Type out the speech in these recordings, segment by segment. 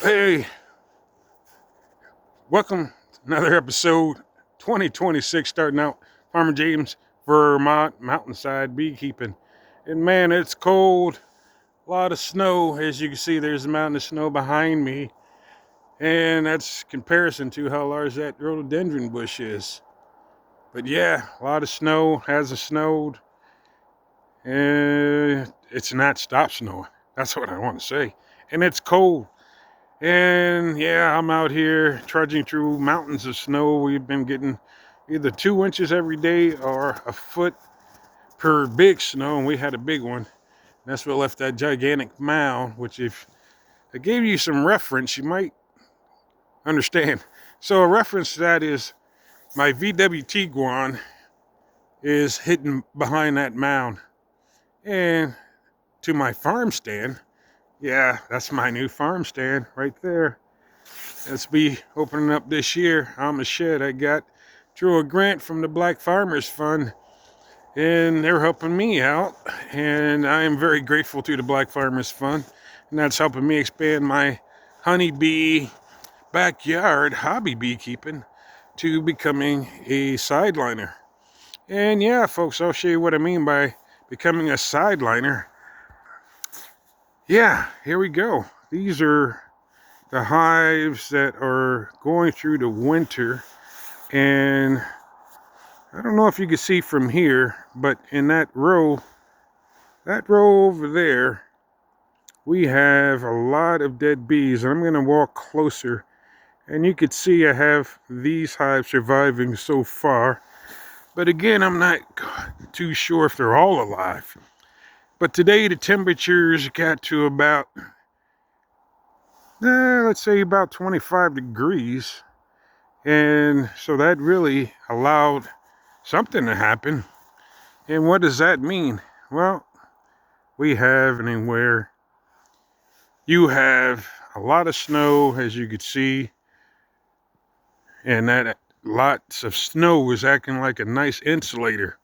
Hey, welcome to another episode 2026 starting out Farmer James, Vermont, mountainside beekeeping. And man, it's cold, a lot of snow. As you can see, there's a mountain of snow behind me. And that's comparison to how large that rhododendron bush is. But yeah, a lot of snow, hasn't snowed. And it's not stopped snowing. That's what I want to say. And it's cold. And yeah, I'm out here trudging through mountains of snow. We've been getting either 2 inches every day or a foot per big snow, and we had a big one. That's what left that gigantic mound, which if I gave you some reference, you might understand. So a reference to that is my VWT guan is hidden behind that mound. And to my farm stand, yeah, that's my new farm stand right there. That's be opening up this year. I'm a shed I got through a grant from the Black Farmers Fund, and they're helping me out, and I am very grateful to the Black Farmers Fund, and that's helping me expand my honeybee backyard hobby beekeeping to becoming a sideliner. And yeah, folks, I'll show you what I mean by becoming a sideliner. Yeah, here we go. These are the hives that are going through the winter, and I don't know if you can see from here, but in that row over there, we have a lot of dead bees, and I'm going to walk closer, and you can see I have these hives surviving so far, but again, I'm not too sure if they're all alive. But today the temperatures got to about let's say about 25 degrees. And so that really allowed something to happen. And what does that mean? Well, we have anywhere you have a lot of snow, as you could see, and that lots of snow is acting like a nice insulator.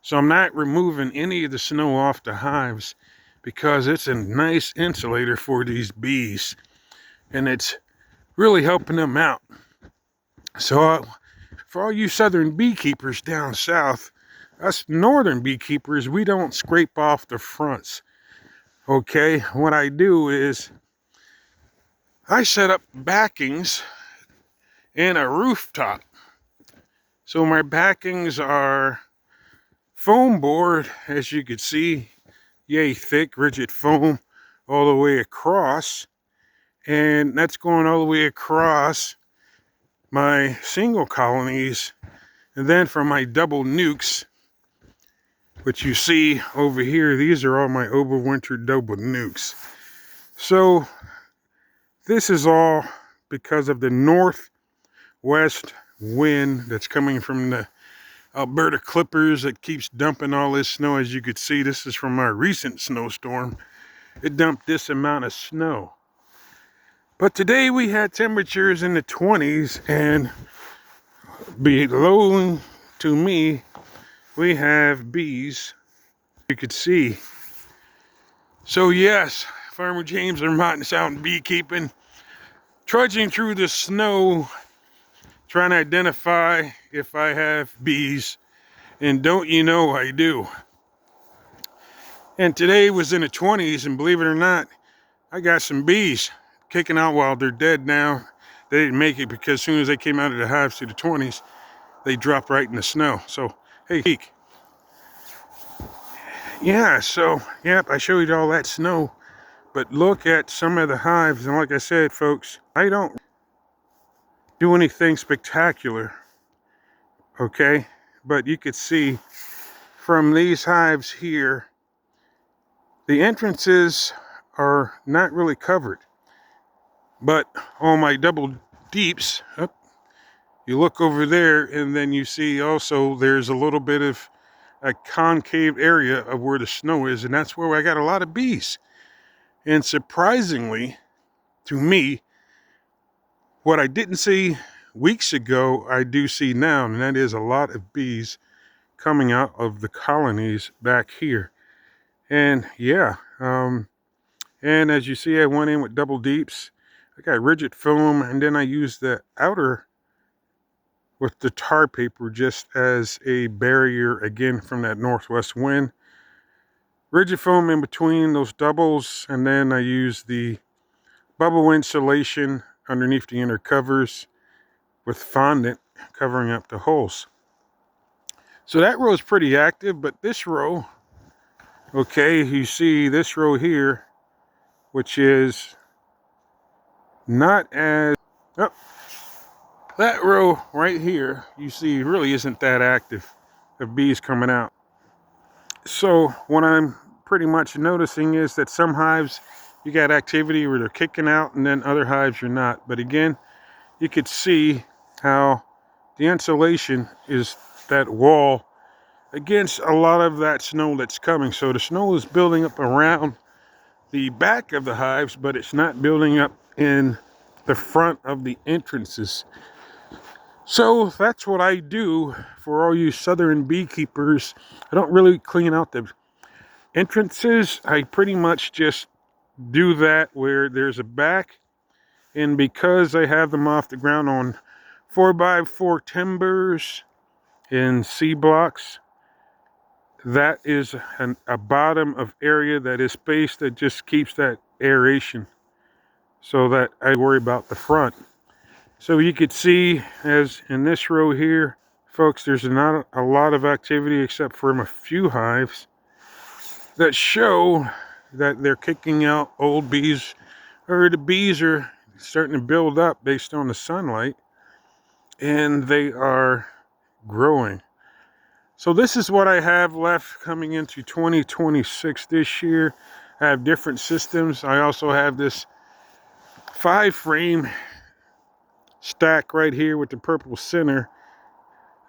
So I'm not removing any of the snow off the hives because it's a nice insulator for these bees, and it's really helping them out. So for all you southern beekeepers down south, us northern beekeepers, we don't scrape off the fronts. Okay, what I do is I set up backings and a rooftop. So my backings are foam board, as you can see, yay thick, rigid foam all the way across. And that's going all the way across my single colonies. And then for my double nukes, which you see over here, these are all my overwintered double nukes. So this is all because of the northwest wind that's coming from the Alberta clippers that keeps dumping all this snow. As you could see, this is from our recent snowstorm. It dumped this amount of snow. But today we had temperatures in the 20s, and below to me we have bees, you could see. So yes, Farmer James Vermont out beekeeping, trudging through the snow, trying to identify if I have bees, and don't you know I do. And today was in the 20s, and believe it or not, I got some bees kicking out while they're dead now. They didn't make it because as soon as they came out of the hives to the 20s, they dropped right in the snow. So, hey, peek. Yeah, so, yep, I showed you all that snow. But look at some of the hives, and like I said, folks, I don't do anything spectacular, okay? But you could see from these hives here, the entrances are not really covered. But on my double deeps, you look over there, and then you see also there's a little bit of a concave area of where the snow is, and that's where I got a lot of bees. And surprisingly, to me, what I didn't see weeks ago, I do see now, and that is a lot of bees coming out of the colonies back here. And yeah, and as you see, I went in with double deeps. I got rigid foam, and then I use the outer with the tar paper just as a barrier again from that northwest wind. Rigid foam in between those doubles, and then I use the bubble insulation underneath the inner covers with fondant covering up the holes. So that row is pretty active, but this row, okay, you see this row here, which is not as, oh, that row right here, you see really isn't that active of bees coming out. So what I'm pretty much noticing is that some hives you got activity where they're kicking out, and then other hives you're not. But again, you could see how the insulation is that wall against a lot of that snow that's coming. So the snow is building up around the back of the hives, but it's not building up in the front of the entrances. So that's what I do for all you southern beekeepers. I don't really clean out the entrances. I pretty much just do that where there's a back, and because I have them off the ground on 4x4 timbers in C blocks, that is a bottom of area that is spaced that just keeps that aeration, so that I worry about the front. So you could see, as in this row here, folks, there's not a lot of activity except for a few hives that show that they're kicking out old bees, or the bees are starting to build up based on the sunlight, and they are growing. So this is what I have left coming into 2026 this year. I have different systems. I also have this 5-frame stack right here with the purple center.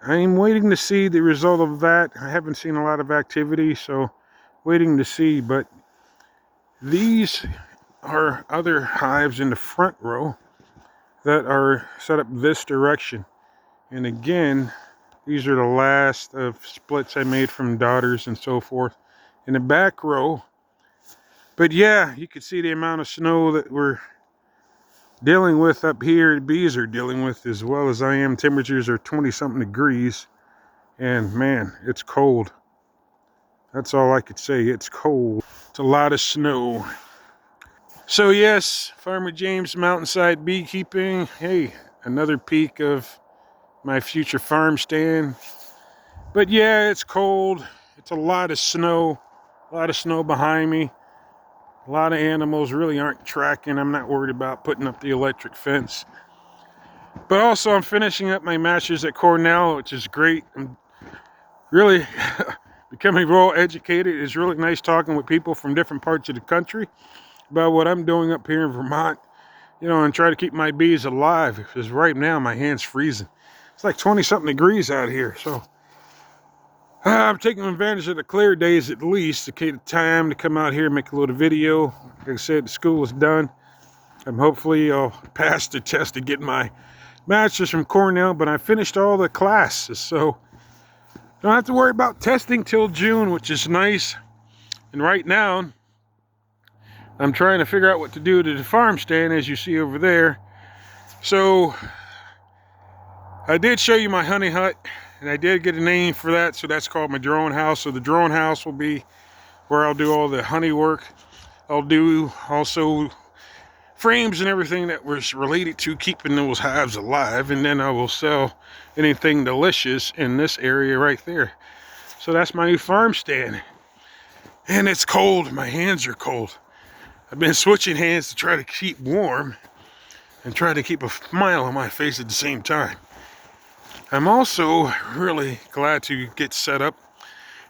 I'm waiting to see the result of that. I haven't seen a lot of activity, so waiting to see. But these are other hives in the front row that are set up this direction. And again, these are the last of splits I made from daughters and so forth in the back row. But yeah, you can see the amount of snow that we're dealing with up here. The bees are dealing with as well as I am. Temperatures are 20-something degrees, and man, it's cold. That's all I could say. It's cold. It's a lot of snow. So yes, Farmer James Mountainside Beekeeping. Hey, another peek of my future farm stand. But yeah, it's cold. It's a lot of snow. A lot of snow behind me. A lot of animals really aren't tracking. I'm not worried about putting up the electric fence. But also, I'm finishing up my master's at Cornell, which is great. I'm really becoming real educated. It's really nice talking with people from different parts of the country about what I'm doing up here in Vermont, you know, and try to keep my bees alive, because right now my hand's freezing. It's like 20-something degrees out here, so I'm taking advantage of the clear days at least to get time to come out here and make a little video. Like I said, the school is done. Hopefully I'll pass the test to get my master's from Cornell, but I finished all the classes, so don't have to worry about testing till June, which is nice. And right now, I'm trying to figure out what to do to the farm stand, as you see over there. So I did show you my honey hut, and I did get a name for that, so that's called my drone house. So the drone house will be where I'll do all the honey work. I'll do also frames and everything that was related to keeping those hives alive, and then I will sell anything delicious in this area right there. So that's my new farm stand. And it's cold. My hands are cold. I've been switching hands to try to keep warm and try to keep a smile on my face at the same time. I'm also really glad to get set up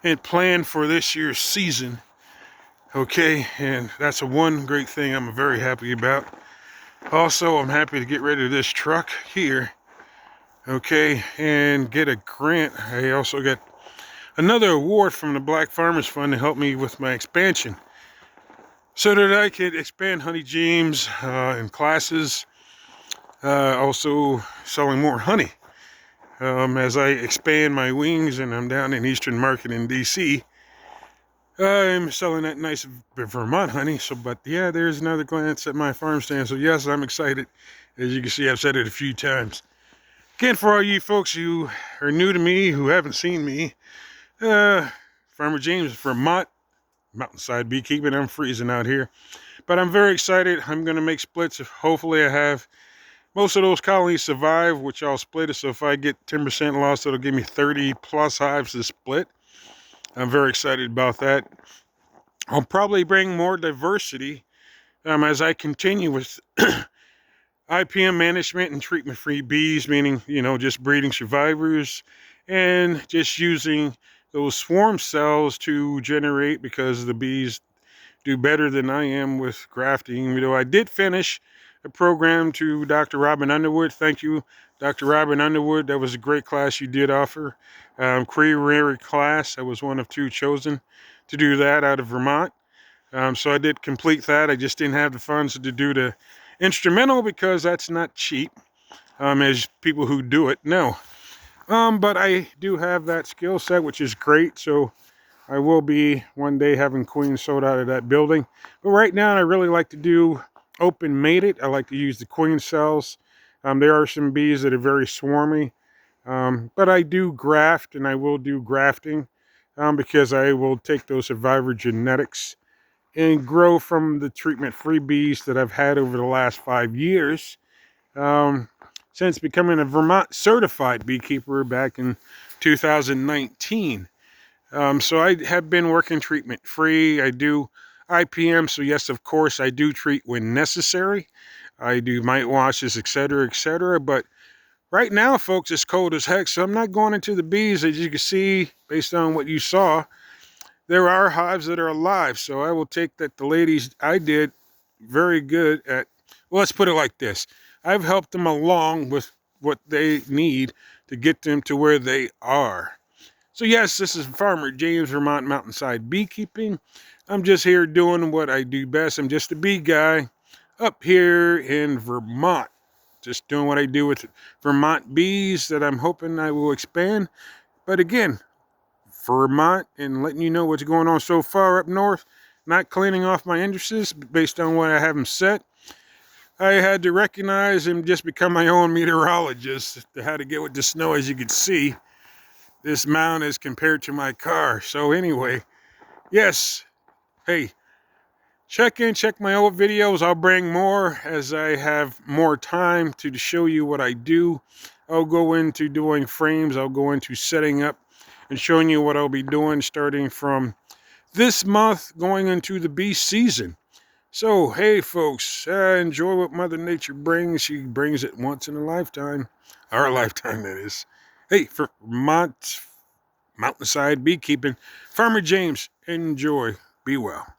and plan for this year's season. Okay, and that's one great thing I'm very happy about. Also, I'm happy to get rid of this truck here, okay, and get a grant. I also got another award from the Black Farmers Fund to help me with my expansion, so that I could expand Honey James in classes, also selling more honey. As I expand my wings and I'm down in Eastern Market in DC, I'm selling that nice Vermont honey. So, but yeah, there's another glance at my farm stand. So yes, I'm excited. As you can see, I've said it a few times. Again, for all you folks who are new to me, who haven't seen me, Farmer James, Vermont, mountainside beekeeping. I'm freezing out here. But I'm very excited. I'm going to make splits. Hopefully I have most of those colonies survive, which I'll split it. So if I get 10% loss, it'll give me 30 plus hives to split. I'm very excited about that. I'll probably bring more diversity as I continue with IPM management and treatment-free bees, meaning, just breeding survivors and just using those swarm cells to generate, because the bees do better than I am with grafting. Even though I did finish a program to Dr. Robin Underwood. Thank you, Dr. Robin Underwood. That was a great class you did offer. Career class. I was one of 2 chosen to do that out of Vermont. So I did complete that. I just didn't have the funds to do the instrumental because that's not cheap, as people who do it know. But I do have that skill set, which is great. So I will be one day having queens sold out of that building. But right now, I really like to do open mated. I like to use the queen cells. There are some bees that are very swarmy. But I do graft, and I will do grafting because I will take those survivor genetics and grow from the treatment-free bees that I've had over the last 5 years. Since becoming a Vermont certified beekeeper back in 2019. So I have been working treatment-free. I do IPM, so yes, of course, I do treat when necessary. I do mite washes, etc., etc. But right now, folks, it's cold as heck, so I'm not going into the bees. As you can see, based on what you saw, there are hives that are alive. So I will take that the ladies I did very good at, well, let's put it like this. I've helped them along with what they need to get them to where they are. So yes, this is Farmer James, Vermont Mountainside Beekeeping. I'm just here doing what I do best. I'm just a bee guy up here in Vermont. Just doing what I do with Vermont bees that I'm hoping I will expand. But again, Vermont, and letting you know what's going on so far up north, not cleaning off my industries based on what I have them set. I had to recognize and just become my own meteorologist to how to get with the snow. As you can see, this mound is compared to my car. So anyway, yes, hey, check my old videos. I'll bring more as I have more time to show you what I do. I'll go into doing frames. I'll go into setting up and showing you what I'll be doing starting from this month going into the bee season. So, hey folks, enjoy what Mother Nature brings. She brings it once in a lifetime. Our lifetime, that is. Hey, for Vermont Mountainside Beekeeping, Farmer James, enjoy. Be well.